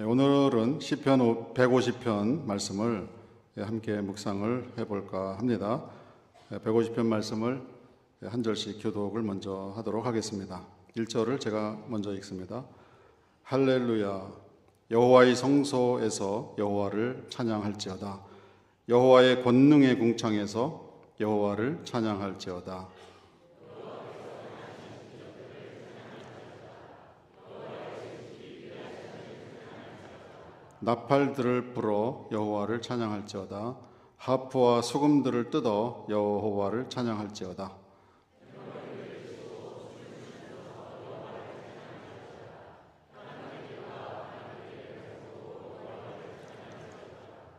오늘은 시편 150편 말씀을 함께 묵상을 해볼까 합니다. 150편 말씀을 한 절씩 교독을 먼저 하도록 하겠습니다. 1절을 제가 먼저 읽습니다. 할렐루야, 여호와의 성소에서 여호와를 찬양할지어다. 여호와의 권능의 궁창에서 여호와를 찬양할지어다. 나팔들을 불어 여호와를 찬양할지어다. 하프와 수금들을 뜯어 여호와를 찬양할지어다.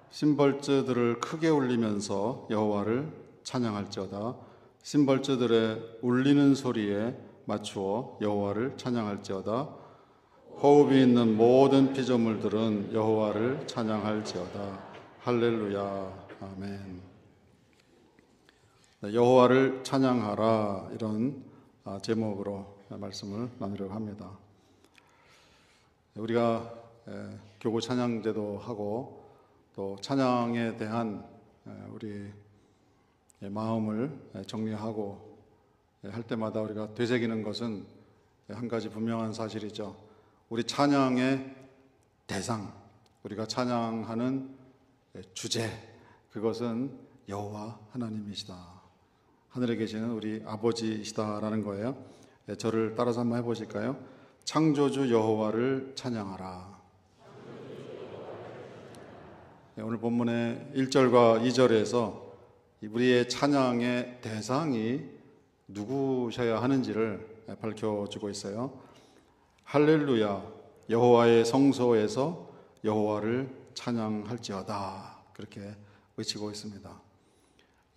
심벌즈들을 크게 울리면서 여호와를 찬양할지어다. 심벌즈들의 울리는 소리에 맞추어 여호와를 찬양할지어다. 호흡이 있는 모든 피조물들은 여호와를 찬양할지어다. 할렐루야. 아멘. 여호와를 찬양하라, 이런 제목으로 말씀을 나누려고 합니다. 우리가 교구 찬양제도 하고 또 찬양에 대한 우리 마음을 정리하고 할 때마다 우리가 되새기는 것은 한 가지 분명한 사실이죠. 우리 찬양의 대상, 우리가 찬양하는 주제, 그것은 여호와 하나님이시다. 하늘에 계시는 우리 아버지시다라는 거예요. 저를 따라서 한번 해보실까요? 창조주 여호와를 찬양하라. 오늘 본문의 1절과 2절에서 우리의 찬양의 대상이 누구셔야 하는지를 밝혀주고 있어요. 할렐루야, 여호와의 성소에서 여호와를 찬양할지어다, 그렇게 외치고 있습니다.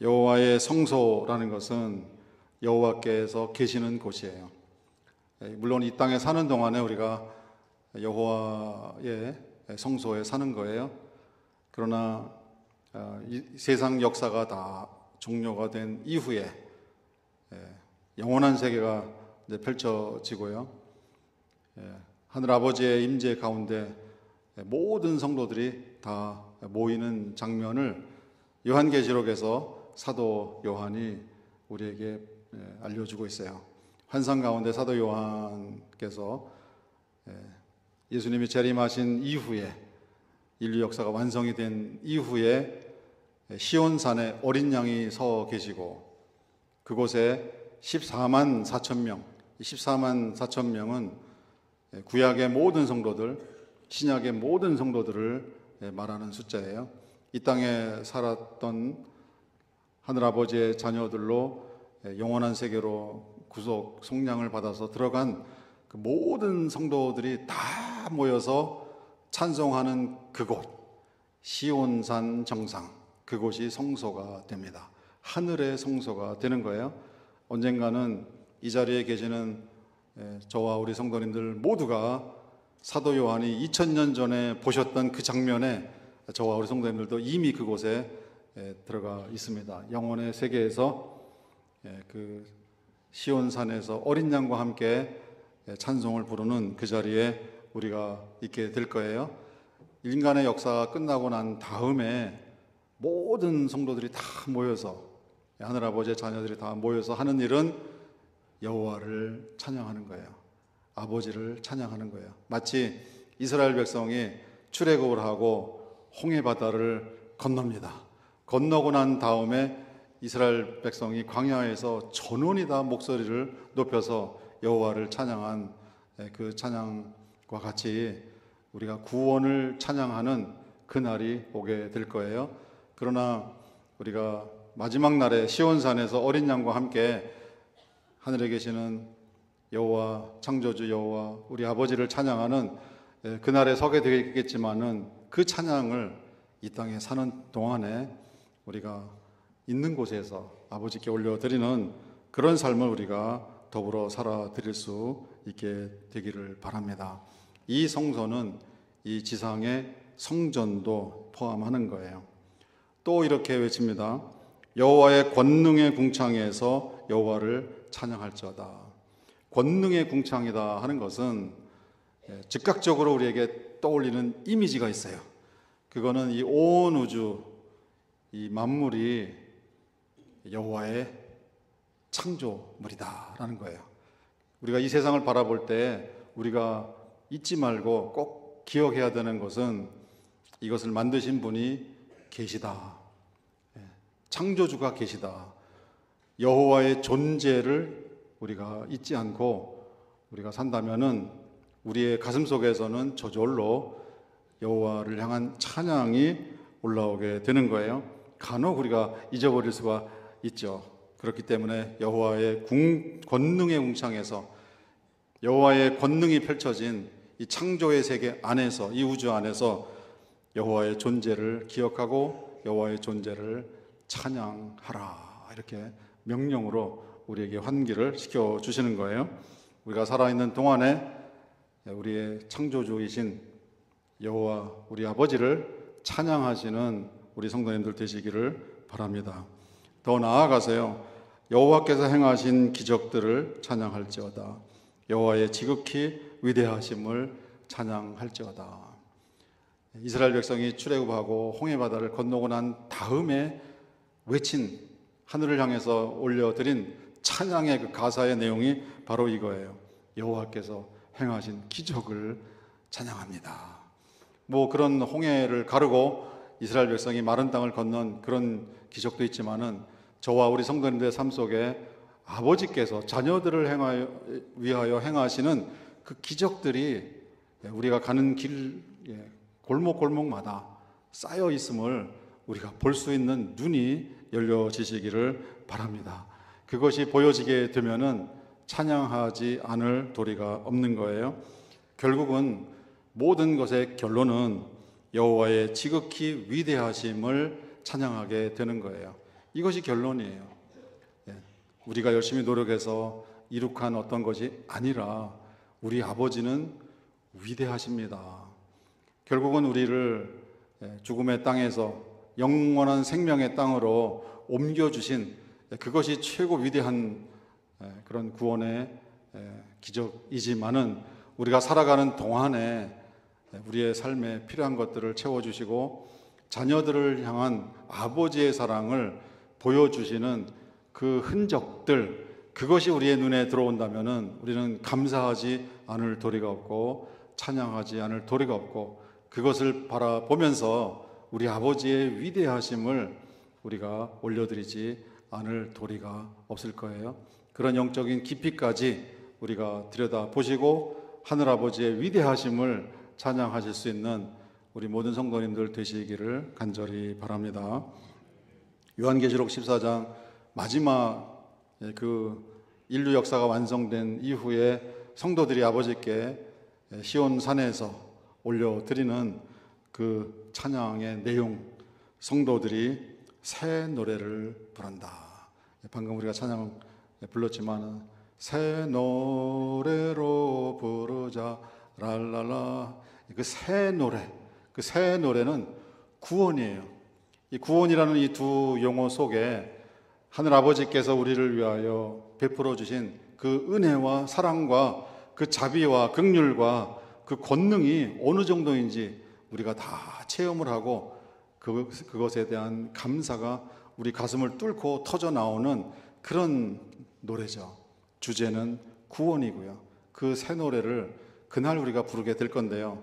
여호와의 성소라는 것은 여호와께서 계시는 곳이에요. 물론 이 땅에 사는 동안에 우리가 여호와의 성소에 사는 거예요. 그러나 이 세상 역사가 다 종료가 된 이후에 영원한 세계가 이제 펼쳐지고요. 하늘 아버지의 임재 가운데 모든 성도들이 다 모이는 장면을 요한계시록에서 사도 요한이 우리에게 알려주고 있어요. 환상 가운데 사도 요한께서 예수님이 재림하신 이후에, 인류 역사가 완성이 된 이후에 시온산에 어린 양이 서 계시고 그곳에 14만 4천 명, 14만 4천 명은 구약의 모든 성도들, 신약의 모든 성도들을 말하는 숫자예요. 이 땅에 살았던 하늘아버지의 자녀들로 영원한 세계로 구속 속량을 받아서 들어간 그 모든 성도들이 다 모여서 찬송하는 그곳, 시온산 정상, 그곳이 성소가 됩니다. 하늘의 성소가 되는 거예요. 언젠가는 이 자리에 계시는 저와 우리 성도님들 모두가 사도 요한이 2000년 전에 보셨던 그 장면에 저와 우리 성도님들도 이미 그곳에 들어가 있습니다. 영혼의 세계에서 그 시온산에서 어린 양과 함께 찬송을 부르는 그 자리에 우리가 있게 될 거예요. 인간의 역사가 끝나고 난 다음에 모든 성도들이 다 모여서, 하늘아버지의 자녀들이 다 모여서 하는 일은 여호와를 찬양하는 거예요. 아버지를 찬양하는 거예요. 마치 이스라엘 백성이 출애굽을 하고 홍해 바다를 건넙니다. 건너고 난 다음에 이스라엘 백성이 광야에서 전원이 다 목소리를 높여서 여호와를 찬양한 그 찬양과 같이 우리가 구원을 찬양하는 그날이 오게 될 거예요. 그러나 우리가 마지막 날에 시온산에서 어린 양과 함께 하늘에 계시는 여호와, 창조주 여호와, 우리 아버지를 찬양하는 그날에 서게 되겠지만은 그 찬양을 이 땅에 사는 동안에 우리가 있는 곳에서 아버지께 올려드리는 그런 삶을 우리가 더불어 살아드릴 수 있게 되기를 바랍니다. 이 성소는 이 지상의 성전도 포함하는 거예요. 또 이렇게 외칩니다. 여호와의 권능의 궁창에서 여호와를 찬양할지어다. 권능의 궁창이다 하는 것은 즉각적으로 우리에게 떠올리는 이미지가 있어요. 그거는 이 온 우주, 이 만물이 여호와의 창조물이다라는 거예요. 우리가 이 세상을 바라볼 때 우리가 잊지 말고 꼭 기억해야 되는 것은 이것을 만드신 분이 계시다. 창조주가 계시다. 여호와의 존재를 우리가 잊지 않고 우리가 산다면은 우리의 가슴 속에서는 저절로 여호와를 향한 찬양이 올라오게 되는 거예요. 간혹 우리가 잊어버릴 수가 있죠. 그렇기 때문에 여호와의 권능의 궁창에서 여호와의 권능이 펼쳐진 이 창조의 세계 안에서, 이 우주 안에서 여호와의 존재를 기억하고 여호와의 존재를 찬양하라, 이렇게 명령으로 우리에게 환기를 시켜주시는 거예요. 우리가 살아있는 동안에 우리의 창조주이신 여호와 우리 아버지를 찬양하시는 우리 성도님들 되시기를 바랍니다. 더 나아가서요, 여호와께서 행하신 기적들을 찬양할지어다. 여호와의 지극히 위대하심을 찬양할지어다. 이스라엘 백성이 출애굽하고 홍해바다를 건너고 난 다음에 외친, 하늘을 향해서 올려드린 찬양의 그 가사의 내용이 바로 이거예요. 여호와께서 행하신 기적을 찬양합니다. 뭐 그런 홍해를 가르고 이스라엘 백성이 마른 땅을 건넌 그런 기적도 있지만은 저와 우리 성도님들의 삶 속에 아버지께서 자녀들을 위하여 행하시는 그 기적들이 우리가 가는 길 골목골목마다 쌓여 있음을 우리가 볼 수 있는 눈이 열려지시기를 바랍니다. 그것이 보여지게 되면은 찬양하지 않을 도리가 없는 거예요. 결국은 모든 것의 결론은 여호와의 지극히 위대하심을 찬양하게 되는 거예요. 이것이 결론이에요. 우리가 열심히 노력해서 이룩한 어떤 것이 아니라 우리 아버지는 위대하십니다. 결국은 우리를 죽음의 땅에서 영원한 생명의 땅으로 옮겨주신 그것이 최고 위대한 그런 구원의 기적이지만은 우리가 살아가는 동안에 우리의 삶에 필요한 것들을 채워주시고 자녀들을 향한 아버지의 사랑을 보여주시는 그 흔적들, 그것이 우리의 눈에 들어온다면은 우리는 감사하지 않을 도리가 없고 찬양하지 않을 도리가 없고 그것을 바라보면서 우리 아버지의 위대하심을 우리가 올려드리지 않을 도리가 없을 거예요. 그런 영적인 깊이까지 우리가 들여다보시고 하늘아버지의 위대하심을 찬양하실 수 있는 우리 모든 성도님들 되시기를 간절히 바랍니다. 요한계시록 14장 마지막 그 인류 역사가 완성된 이후에 성도들이 아버지께 시온 산에서 올려드리는 그 찬양의 내용, 성도들이 새 노래를 부른다. 방금 우리가 찬양 불렀지만 새 노래로 부르자 랄랄라. 그 새 노래, 그 새 노래는 구원이에요. 이 구원이라는 이 두 용어 속에 하늘 아버지께서 우리를 위하여 베풀어 주신 그 은혜와 사랑과 그 자비와 긍휼과 그 권능이 어느 정도인지 우리가 다 체험을 하고 그것에 대한 감사가 우리 가슴을 뚫고 터져 나오는 그런 노래죠. 주제는 구원이고요. 그 새 노래를 그날 우리가 부르게 될 건데요.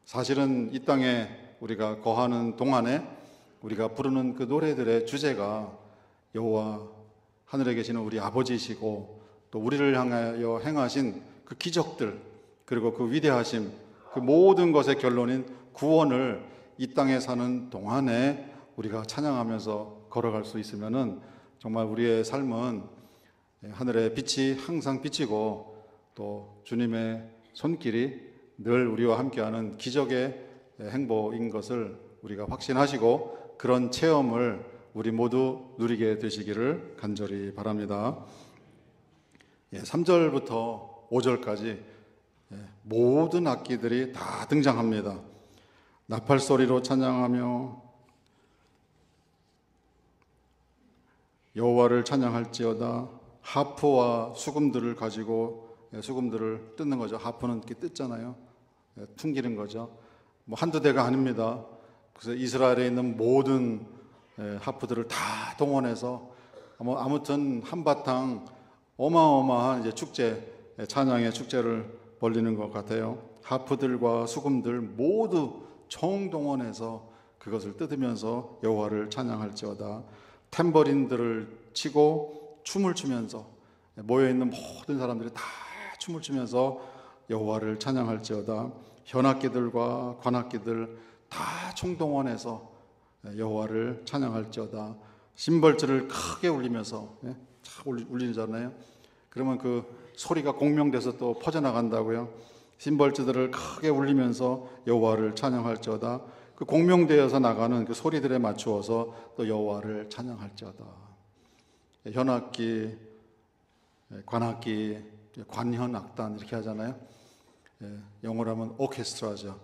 사실은 이 땅에 우리가 거하는 동안에 우리가 부르는 그 노래들의 주제가 여호와 하늘에 계시는 우리 아버지이시고 또 우리를 향하여 행하신 그 기적들 그리고 그 위대하심 그 모든 것의 결론인 구원을 이 땅에 사는 동안에 우리가 찬양하면서 걸어갈 수 있으면은 정말 우리의 삶은 하늘의 빛이 항상 비치고 또 주님의 손길이 늘 우리와 함께하는 기적의 행복인 것을 우리가 확신하시고 그런 체험을 우리 모두 누리게 되시기를 간절히 바랍니다. 3절부터 5절까지 모든 악기들이 다 등장합니다. 나팔 소리로 찬양하며 여호와를 찬양할지어다. 하프와 수금들을 가지고 수금들을 뜯는 거죠. 하프는 이렇게 뜯잖아요. 퉁기는 거죠. 뭐 한두 대가 아닙니다. 그래서 이스라엘에 있는 모든 하프들을 다 동원해서 아무튼 한바탕 어마어마한 이제 축제, 찬양의 축제를 벌리는 것 같아요. 하프들과 수금들 모두 총동원해서 그것을 뜯으면서 여호와를 찬양할지어다. 탬버린들을 치고 춤을 추면서 모여있는 모든 사람들이 다 춤을 추면서 여호와를 찬양할지어다. 현악기들과 관악기들 다 총동원해서 여호와를 찬양할지어다. 심벌주를 크게 울리면서 울리잖아요. 그러면 그 소리가 공명돼서 또 퍼져나간다고요. 심벌주들을 크게 울리면서 여호와를 찬양할지어다. 그 공명되어서 나가는 그 소리들에 맞추어서 또 여호와를 찬양할지어다. 현악기, 관악기, 관현악단 이렇게 하잖아요. 영어로 하면 오케스트라죠.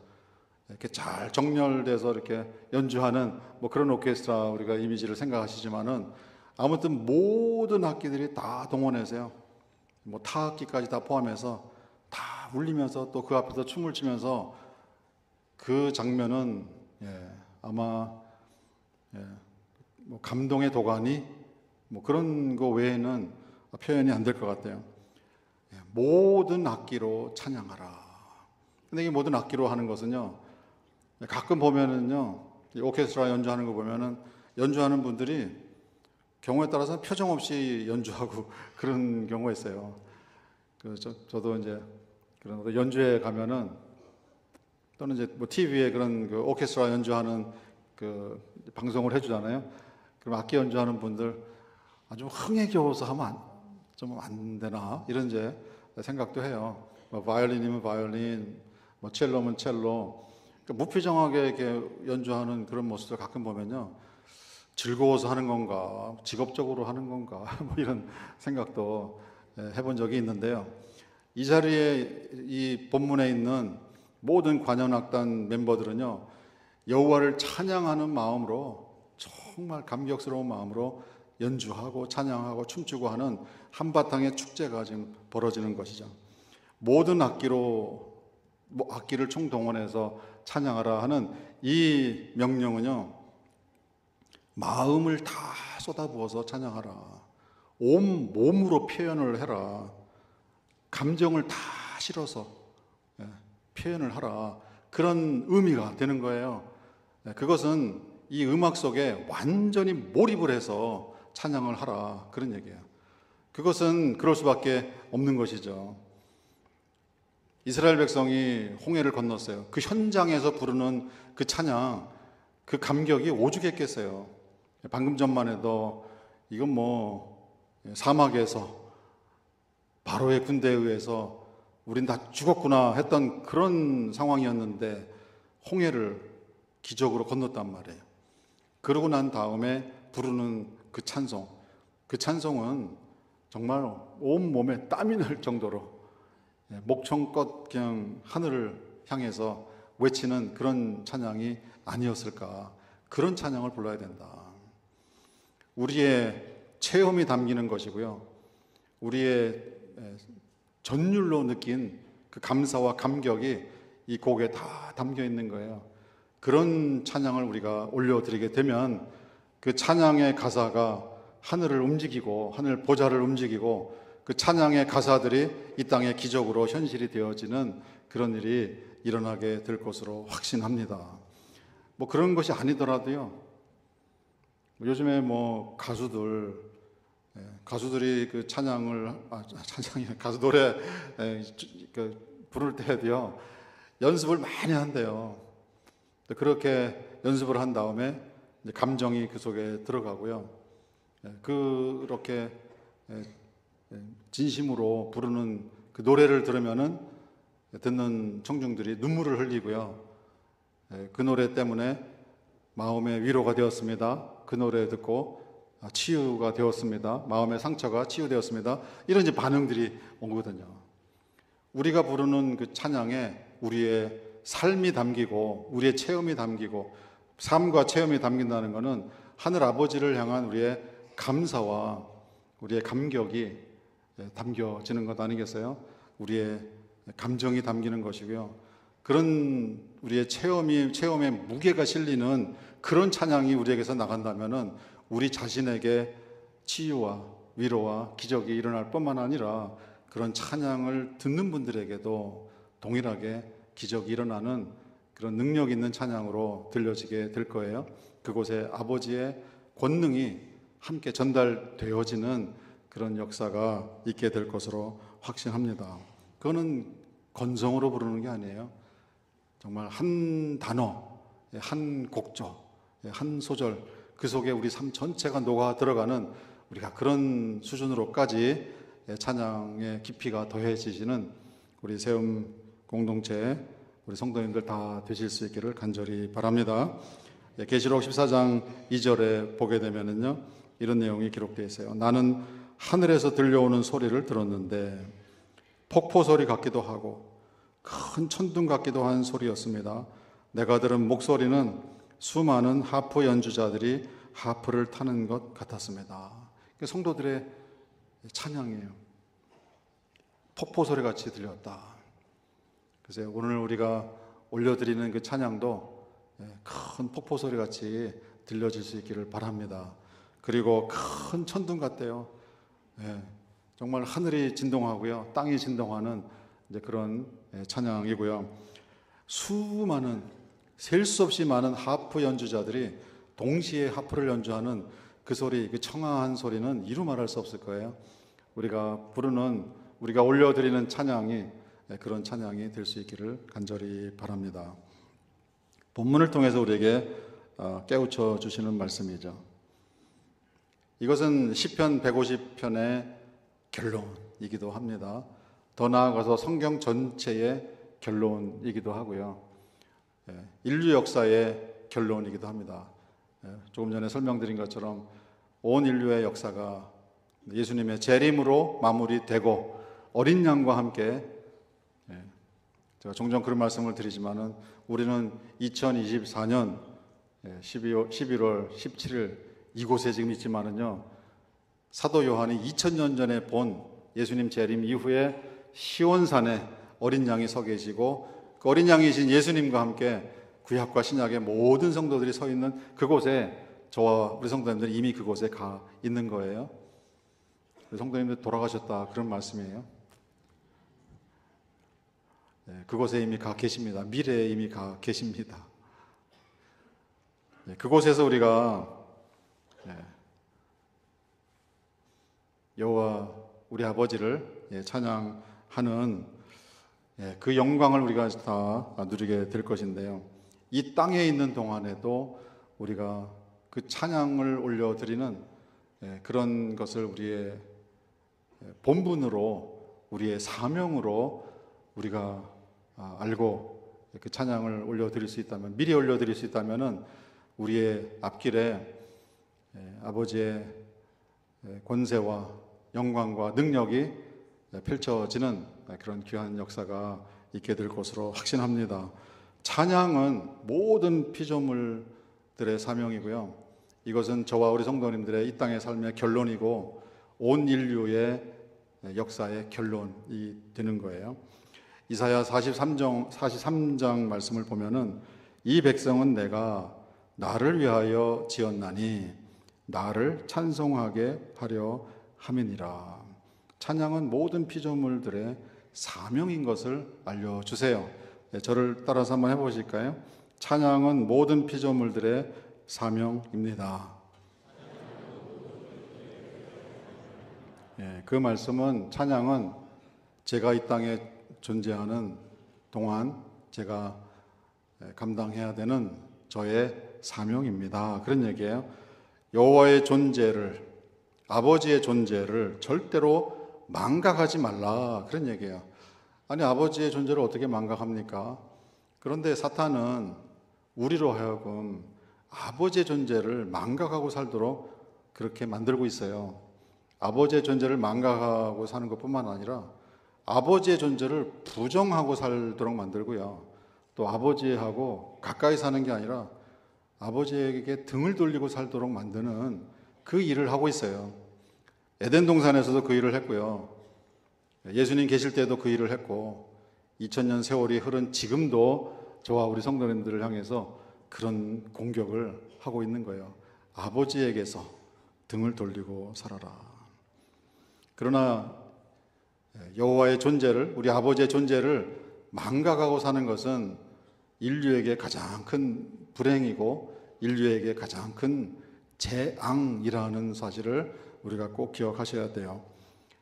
이렇게 잘 정렬돼서 이렇게 연주하는 뭐 그런 오케스트라 우리가 이미지를 생각하시지만은 아무튼 모든 악기들이 다 동원해서요. 뭐 타악기까지 다 포함해서 다 울리면서 또 그 앞에서 춤을 추면서 그 장면은 아마 뭐 감동의 도가니 뭐 그런 거 외에는 표현이 안 될 것 같아요. 모든 악기로 찬양하라. 근데 이 모든 악기로 하는 것은요, 가끔 보면은요, 이 오케스트라 연주하는 거 보면은 연주하는 분들이 경우에 따라서 표정 없이 연주하고 그런 경우가 있어요. 저도 이제 그런 연주회 가면은 또는 이제 뭐 TV에 그런 그 오케스트라 연주하는 그 방송을 해주잖아요. 그럼 악기 연주하는 분들 아주 흥에 겨워서 하면 좀 안 되나 이런 이제 생각도 해요. 뭐 바이올린이면 바이올린, 뭐 첼로면 첼로, 그러니까 무표정하게 이렇게 연주하는 그런 모습을 가끔 보면요, 즐거워서 하는 건가, 직업적으로 하는 건가, 뭐 이런 생각도 해본 적이 있는데요. 이 자리에 이 본문에 있는 모든 관현악단 멤버들은요, 여호와를 찬양하는 마음으로 정말 감격스러운 마음으로 연주하고 찬양하고 춤추고 하는 한바탕의 축제가 지금 벌어지는 것이죠. 모든 악기를 총동원해서 찬양하라 하는 이 명령은요, 마음을 다 쏟아부어서 찬양하라. 온 몸으로 표현을 해라. 감정을 다 실어서 표현을 하라. 그런 의미가 되는 거예요. 그것은 이 음악 속에 완전히 몰입을 해서 찬양을 하라. 그런 얘기예요. 그것은 그럴 수밖에 없는 것이죠. 이스라엘 백성이 홍해를 건넜어요. 그 현장에서 부르는 그 찬양, 그 감격이 오죽했겠어요. 방금 전만 해도 이건 뭐 사막에서 바로의 군대에 의해서 우린 다 죽었구나 했던 그런 상황이었는데 홍해를 기적으로 건넜단 말이에요. 그러고 난 다음에 부르는 그 찬송은 정말 온몸에 땀이 날 정도로 목청껏 그냥 하늘을 향해서 외치는 그런 찬양이 아니었을까. 그런 찬양을 불러야 된다. 우리의 체험이 담기는 것이고요, 우리의 전율로 느낀 그 감사와 감격이 이 곡에 다 담겨 있는 거예요. 그런 찬양을 우리가 올려드리게 되면 그 찬양의 가사가 하늘을 움직이고 하늘 보좌를 움직이고 그 찬양의 가사들이 이 땅의 기적으로 현실이 되어지는 그런 일이 일어나게 될 것으로 확신합니다. 뭐 그런 것이 아니더라도요, 요즘에 뭐 가수들이 그 가수 노래 부를 때도요, 연습을 많이 한대요. 그렇게 연습을 한 다음에 감정이 그 속에 들어가고요, 그렇게 진심으로 부르는 그 노래를 들으면은 듣는 청중들이 눈물을 흘리고요, 그 노래 때문에 마음의 위로가 되었습니다. 그 노래 듣고 치유가 되었습니다. 마음의 상처가 치유되었습니다. 이런 이제 반응들이 오거든요. 우리가 부르는 그 찬양에 우리의 삶이 담기고 우리의 체험이 담기고 삶과 체험이 담긴다는 것은 하늘 아버지를 향한 우리의 감사와 우리의 감격이 담겨지는 것 아니겠어요? 우리의 감정이 담기는 것이고요, 그런 우리의 체험의 무게가 실리는 그런 찬양이 우리에게서 나간다면은 우리 자신에게 치유와 위로와 기적이 일어날 뿐만 아니라 그런 찬양을 듣는 분들에게도 동일하게 기적이 일어나는 그런 능력 있는 찬양으로 들려지게 될 거예요. 그곳에 아버지의 권능이 함께 전달되어지는 그런 역사가 있게 될 것으로 확신합니다. 그거는 건성으로 부르는 게 아니에요. 정말 한 단어, 한 곡조, 한 소절, 그 속에 우리 삶 전체가 녹아 들어가는 우리가 그런 수준으로까지 찬양의 깊이가 더해지시는 우리 세움 공동체, 우리 성도님들 다 되실 수 있기를 간절히 바랍니다. 계시록 14장 2절에 보게 되면은요, 이런 내용이 기록되어 있어요. 나는 하늘에서 들려오는 소리를 들었는데 폭포 소리 같기도 하고 큰 천둥 같기도 한 소리였습니다. 내가 들은 목소리는 수많은 하프 연주자들이 하프를 타는 것 같았습니다. 성도들의 찬양이에요. 폭포 소리 같이 들렸다. 그래서 오늘 우리가 올려드리는 그 찬양도 큰 폭포 소리 같이 들려질 수 있기를 바랍니다. 그리고 큰 천둥 같대요. 정말 하늘이 진동하고요, 땅이 진동하는 이제 그런 찬양이고요. 수많은, 셀 수 없이 많은 하프 연주자들이 동시에 하프를 연주하는 그 소리, 그 청아한 소리는 이루 말할 수 없을 거예요. 우리가 부르는, 우리가 올려드리는 찬양이 그런 찬양이 될 수 있기를 간절히 바랍니다. 본문을 통해서 우리에게 깨우쳐 주시는 말씀이죠. 이것은 시편 150편의 결론이기도 합니다. 더 나아가서 성경 전체의 결론이기도 하고요, 인류 역사의 결론이기도 합니다. 조금 전에 설명드린 것처럼 온 인류의 역사가 예수님의 재림으로 마무리되고 어린 양과 함께, 제가 종종 그런 말씀을 드리지만은 우리는 2024년 11월 17일 이곳에 지금 있지만은요, 사도 요한이 2000년 전에 본 예수님 재림 이후에 시온산에 어린 양이 서 계시고 그 어린 양이신 예수님과 함께 구약과 신약의 모든 성도들이 서 있는 그곳에 저와 우리 성도님들이 이미 그곳에 가 있는 거예요. 성도님들 돌아가셨다, 그런 말씀이에요. 그곳에 이미 가 계십니다. 미래에 이미 가 계십니다. 그곳에서 우리가 여호와 우리 아버지를 찬양하는 그 영광을 우리가 다 누리게 될 것인데요, 이 땅에 있는 동안에도 우리가 그 찬양을 올려드리는 그런 것을 우리의 본분으로, 우리의 사명으로 우리가 알고 그 찬양을 올려드릴 수 있다면, 미리 올려드릴 수 있다면은 우리의 앞길에 아버지의 권세와 영광과 능력이 펼쳐지는 그런 귀한 역사가 있게 될 것으로 확신합니다. 찬양은 모든 피조물들의 사명이고요, 이것은 저와 우리 성도님들의 이 땅의 삶의 결론이고 온 인류의 역사의 결론이 되는 거예요. 이사야 43장 말씀을 보면은 이 백성은 내가 나를 위하여 지었나니 나를 찬송하게 하려 함이니라. 찬양은 모든 피조물들의 사명인 것을 알려주세요. 저를 따라서 한번 해보실까요? 찬양은 모든 피조물들의 사명입니다. 그 말씀은, 찬양은 제가 이 땅에 존재하는 동안 제가 감당해야 되는 저의 사명입니다, 그런 얘기예요. 여호와의 존재를, 아버지의 존재를 절대로 망각하지 말라, 그런 얘기예요. 아니, 아버지의 존재를 어떻게 망각합니까? 그런데 사탄은 우리로 하여금 아버지의 존재를 망각하고 살도록 그렇게 만들고 있어요. 아버지의 존재를 망각하고 사는 것뿐만 아니라 아버지의 존재를 부정하고 살도록 만들고요, 또 아버지하고 가까이 사는 게 아니라 아버지에게 등을 돌리고 살도록 만드는 그 일을 하고 있어요. 에덴 동산에서도 그 일을 했고요, 예수님 계실 때도 그 일을 했고, 2000년 세월이 흐른 지금도 저와 우리 성도님들을 향해서 그런 공격을 하고 있는 거예요. 아버지에게서 등을 돌리고 살아라. 그러나 여호와의 존재를, 우리 아버지의 존재를 망각하고 사는 것은 인류에게 가장 큰 불행이고 인류에게 가장 큰 재앙이라는 사실을 우리가 꼭 기억하셔야 돼요.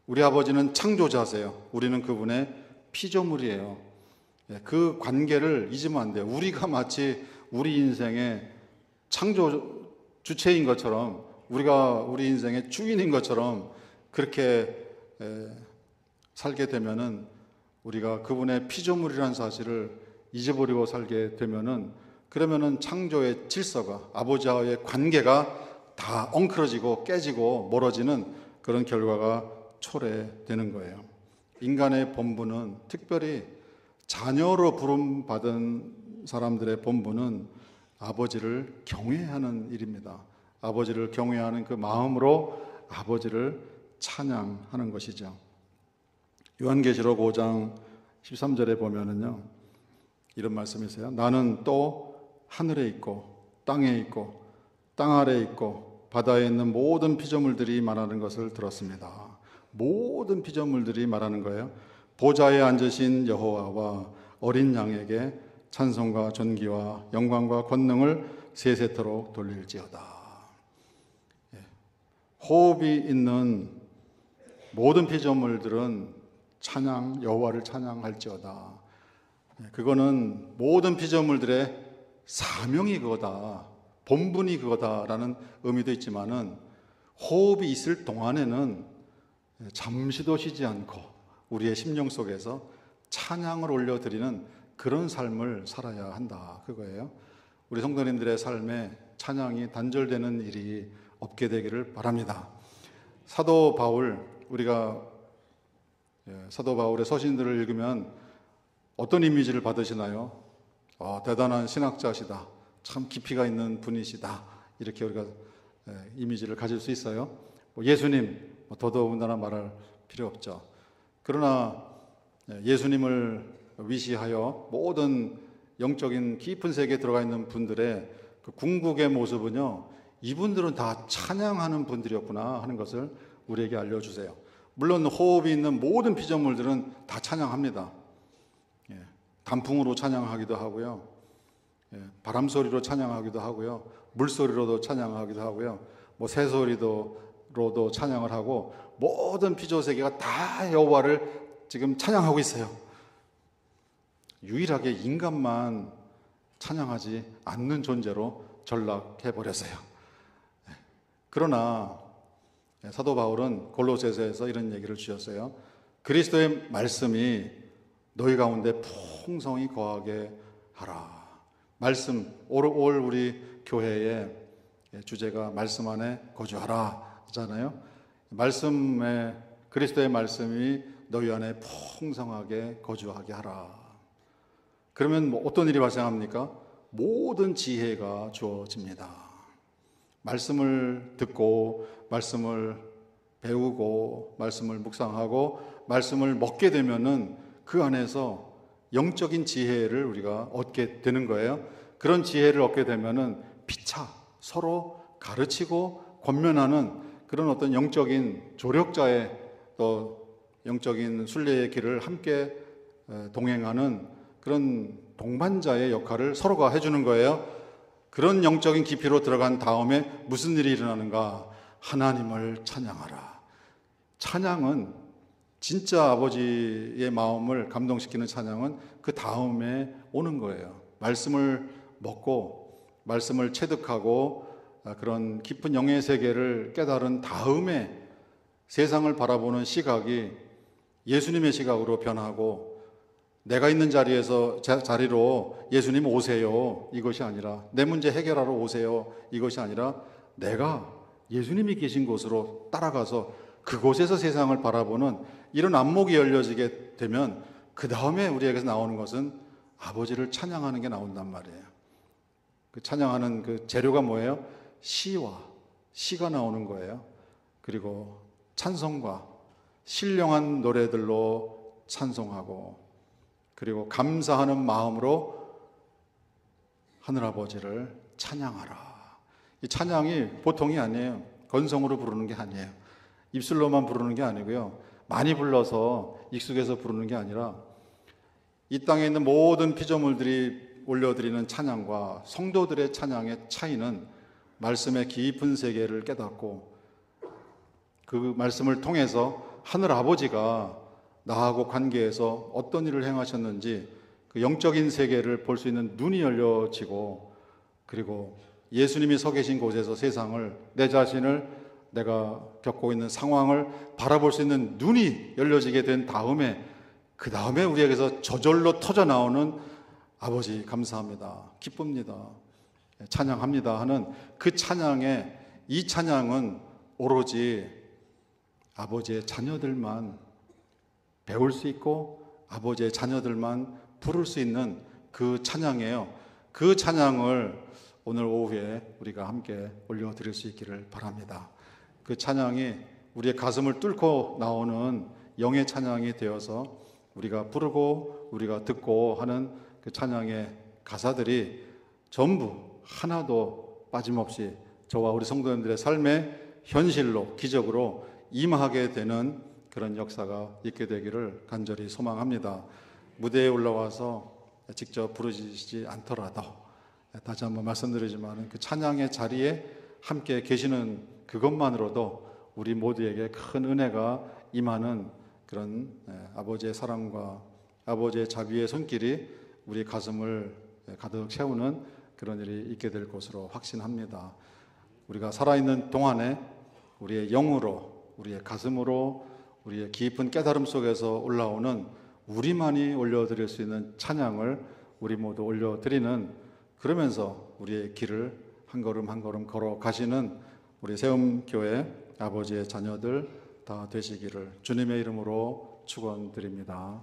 우리 아버지는 창조자세요. 우리는 그분의 피조물이에요. 그 관계를 잊으면 안 돼요. 우리가 마치 우리 인생의 창조 주체인 것처럼, 우리가 우리 인생의 주인인 것처럼 그렇게 살게 되면은, 우리가 그분의 피조물이라는 사실을 잊어버리고 살게 되면은, 그러면은 창조의 질서가, 아버지와의 관계가 다 엉클어지고 깨지고 멀어지는 그런 결과가 초래되는 거예요. 인간의 본분은, 특별히 자녀로 부름받은 사람들의 본분은 아버지를 경외하는 일입니다. 아버지를 경외하는 그 마음으로 아버지를 찬양하는 것이죠. 요한계시록 5장 13절에 보면은요, 이런 말씀이 있어요. 나는 또 하늘에 있고 땅에 있고 땅 아래에 있고 바다에 있는 모든 피조물들이 말하는 것을 들었습니다. 모든 피조물들이 말하는 거예요. 보좌에 앉으신 여호와와 어린 양에게 찬송과 존귀와 영광과 권능을 세세토록 돌릴지어다. 호흡이 있는 모든 피조물들은 여호와를 찬양할지어다. 그거는 모든 피조물들의 사명이 그거다, 본분이 그거다라는 의미도 있지만은, 호흡이 있을 동안에는 잠시도 쉬지 않고 우리의 심령 속에서 찬양을 올려드리는 그런 삶을 살아야 한다, 그거예요. 우리 성도님들의 삶에 찬양이 단절되는 일이 없게 되기를 바랍니다. 사도 바울, 우리가 사도 바울의 서신들을 읽으면 어떤 이미지를 받으시나요? 대단한 신학자시다, 참 깊이가 있는 분이시다, 이렇게 우리가 이미지를 가질 수 있어요. 예수님 더더군다나 말할 필요 없죠. 그러나 예수님을 위시하여 모든 영적인 깊은 세계에 들어가 있는 분들의 그 궁극의 모습은요, 이분들은 다 찬양하는 분들이었구나 하는 것을 우리에게 알려주세요. 물론 호흡이 있는 모든 피조물들은 다 찬양합니다. 단풍으로 찬양하기도 하고요, 바람 소리로 찬양하기도 하고요, 물소리로도 찬양하기도 하고요, 새소리로도 찬양을 하고, 모든 피조 세계가 다 여호와를 지금 찬양하고 있어요. 유일하게 인간만 찬양하지 않는 존재로 전락해 버렸어요. 그러나 사도 바울은 골로새서에서 이런 얘기를 주셨어요. 그리스도의 말씀이 너희 가운데 풍성히 거하게 하라. 말씀, 올 우리 교회의 주제가 말씀 안에 거주하라 잖아요. 말씀에, 그리스도의 말씀이 너희 안에 풍성하게 거주하게 하라. 그러면 어떤 일이 발생합니까? 모든 지혜가 주어집니다. 말씀을 듣고, 말씀을 배우고, 말씀을 묵상하고, 말씀을 먹게 되면은 그 안에서 영적인 지혜를 우리가 얻게 되는 거예요. 그런 지혜를 얻게 되면은 피차 서로 가르치고 권면하는 그런 어떤 영적인 조력자의, 또 영적인 순례의 길을 함께 동행하는 그런 동반자의 역할을 서로가 해주는 거예요. 그런 영적인 깊이로 들어간 다음에 무슨 일이 일어나는가? 하나님을 찬양하라. 찬양은, 진짜 아버지의 마음을 감동시키는 찬양은 그 다음에 오는 거예요. 말씀을 먹고 말씀을 체득하고 그런 깊은 영의 세계를 깨달은 다음에 세상을 바라보는 시각이 예수님의 시각으로 변하고, 내가 있는 자리로 예수님 오세요, 이것이 아니라, 내 문제 해결하러 오세요, 이것이 아니라, 내가 예수님이 계신 곳으로 따라가서 그곳에서 세상을 바라보는 이런 안목이 열려지게 되면, 그 다음에 우리에게서 나오는 것은 아버지를 찬양하는 게 나온단 말이에요. 그 찬양하는 그 재료가 뭐예요? 시가 나오는 거예요. 그리고 찬송과 신령한 노래들로 찬송하고, 그리고 감사하는 마음으로 하늘아버지를 찬양하라. 이 찬양이 보통이 아니에요. 건성으로 부르는 게 아니에요. 입술로만 부르는 게 아니고요. 많이 불러서 익숙해서 부르는 게 아니라 이 땅에 있는 모든 피조물들이 올려드리는 찬양과 성도들의 찬양의 차이는 말씀의 깊은 세계를 깨닫고 그 말씀을 통해서 하늘 아버지가 나하고 관계에서 어떤 일을 행하셨는지 그 영적인 세계를 볼 수 있는 눈이 열려지고, 그리고 예수님이 서 계신 곳에서 세상을, 내 자신을, 내가 겪고 있는 상황을 바라볼 수 있는 눈이 열려지게 된 다음에, 그 다음에 우리에게서 저절로 터져 나오는 아버지 감사합니다, 기쁩니다, 찬양합니다 하는 그 찬양에, 이 찬양은 오로지 아버지의 자녀들만 배울 수 있고 아버지의 자녀들만 부를 수 있는 그 찬양이에요. 그 찬양을 오늘 오후에 우리가 함께 올려드릴 수 있기를 바랍니다. 그 찬양이 우리의 가슴을 뚫고 나오는 영의 찬양이 되어서 우리가 부르고 우리가 듣고 하는 그 찬양의 가사들이 전부 하나도 빠짐없이 저와 우리 성도님들의 삶의 현실로, 기적으로 임하게 되는 그런 역사가 있게 되기를 간절히 소망합니다. 무대에 올라와서 직접 부르시지 않더라도 다시 한번 말씀드리지만 그 찬양의 자리에 함께 계시는 그것만으로도 우리 모두에게 큰 은혜가 임하는 그런 아버지의 사랑과 아버지의 자비의 손길이 우리 가슴을 가득 채우는 그런 일이 있게 될 것으로 확신합니다. 우리가 살아있는 동안에 우리의 영으로, 우리의 가슴으로, 우리의 깊은 깨달음 속에서 올라오는 우리만이 올려드릴 수 있는 찬양을 우리 모두 올려드리는, 그러면서 우리의 길을 한 걸음 한 걸음 걸어가시는 우리 세움교회 아버지의 자녀들 다 되시기를 주님의 이름으로 축원드립니다.